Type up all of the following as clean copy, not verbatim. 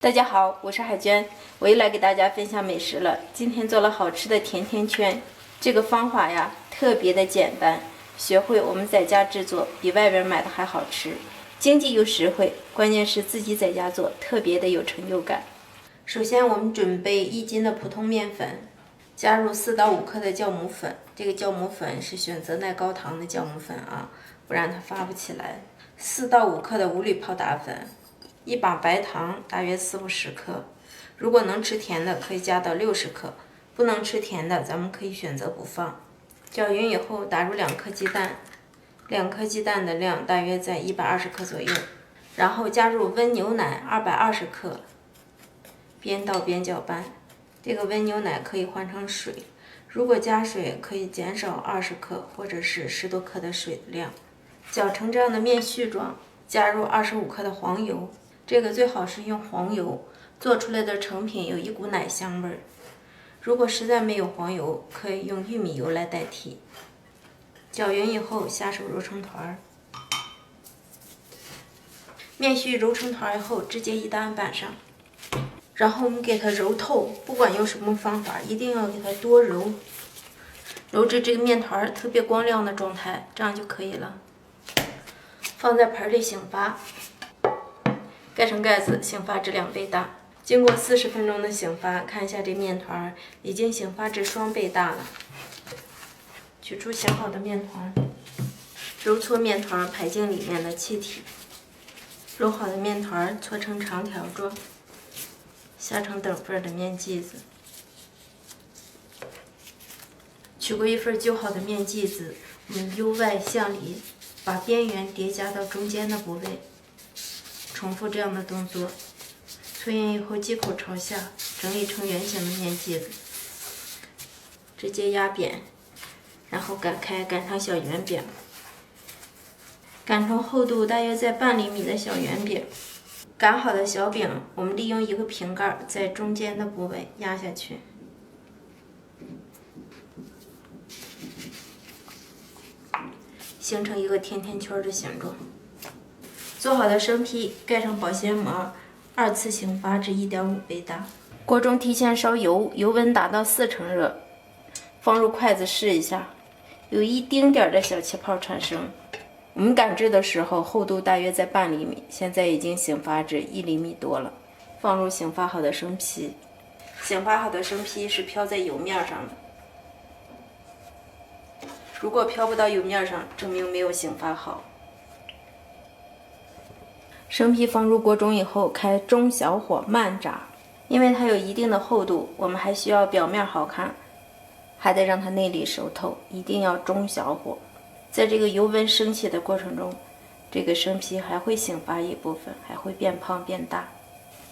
大家好，我是海娟，我又来给大家分享美食了。今天做了好吃的甜甜圈，这个方法呀特别的简单，学会我们在家制作，比外边买的还好吃，经济又实惠，关键是自己在家做，特别的有成就感。首先我们准备1斤的普通面粉，加入4到5克的酵母粉，这个酵母粉是选择耐高糖的酵母粉啊，不然它发不起来。4到5克的无铝泡打粉。1把白糖，大约40-50克。如果能吃甜的，可以加到60克；不能吃甜的，咱们可以选择不放。搅匀以后，打入2颗鸡蛋，2颗鸡蛋的量大约在120克左右。然后加入温牛奶220克，边倒边搅拌。这个温牛奶可以换成水，如果加水，可以减少20克或者是10多克的水的量。搅成这样的面絮状，加入25克的黄油。这个最好是用黄油，做出来的成品有一股奶香味儿。如果实在没有黄油，可以用玉米油来代替。搅匀以后，下手揉成团儿。面絮揉成团以后，直接移到案板上，然后我们给它揉透。不管用什么方法，一定要给它多揉，揉至这个面团特别光亮的状态，这样就可以了。放在盆里醒发。盖上盖子，醒发至2倍大。经过40分钟的醒发，看一下这面团已经醒发至2倍大了。取出醒好的面团，揉搓面团，排净里面的气体。揉好的面团搓成长条状，下成等份的面剂子。取过1份揪好的面剂子，我们由外向里，把边缘叠加到中间的部位。重复这样的动作，搓匀以后剂口朝下，整理成圆形的面剂子，直接压扁，然后擀开，擀成小圆饼，擀成厚度大约在半厘米的小圆饼。擀好的小饼，我们利用一个瓶盖在中间的部位压下去，形成一个甜甜圈的形状。做好的生坯盖上保鲜膜，2次醒发至1.5倍大。锅中提前烧油，油温达到4成热，放入筷子试一下，有一丁点的小气泡产生。我们擀制的时候厚度大约在半厘米，现在已经醒发至1厘米多了。放入醒发好的生坯，醒发好的生坯是飘在油面上的。如果飘不到油面上，证明没有醒发好。生坯放入锅中以后，开中小火慢炸，因为它有一定的厚度，我们还需要表面好看，还得让它内里熟透，一定要中小火。在这个油温升起的过程中，这个生坯还会醒发一部分，还会变胖变大。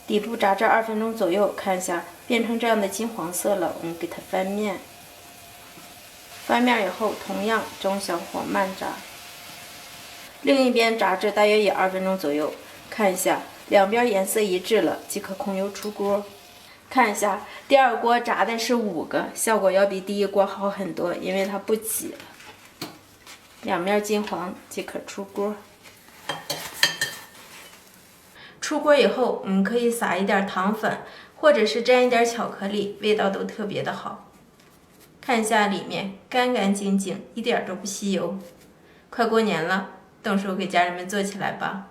底部炸至2分钟左右，看一下变成这样的金黄色了，我们给它翻面。翻面以后，同样中小火慢炸。另一边炸至大约也2分钟左右，看一下两边颜色一致了，即可控油出锅。看一下第2锅炸的是5个，效果要比第1锅好很多，因为它不挤了。两面金黄即可出锅。出锅以后，我们可以撒一点糖粉，或者是沾一点巧克力，味道都特别的好。看一下里面干干净净，一点都不吸油。快过年了，动手给家人们做起来吧。